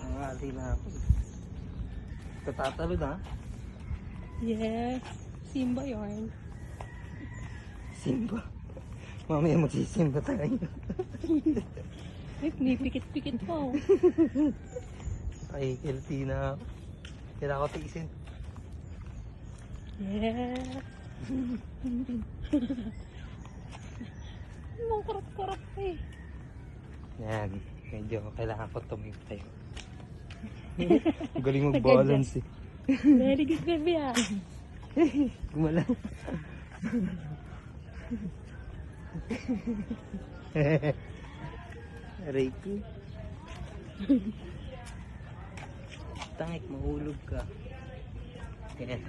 Nangali na ako. Tatatalo na. Yes. Simba yun. Simba. Mamaya magsisimba tayo. Ay, pinipikit-pikit pa oh. Ay, healthy na ako. Kailangan ko tiisin. Yes. Anong kurap-kurap eh. Yan. Medyo kailangan ko tumingin tayo. Galing mag-balance eh. Very good baby ah. Gumalaw. Aray ko. Tangik, mahulog ka. Yan.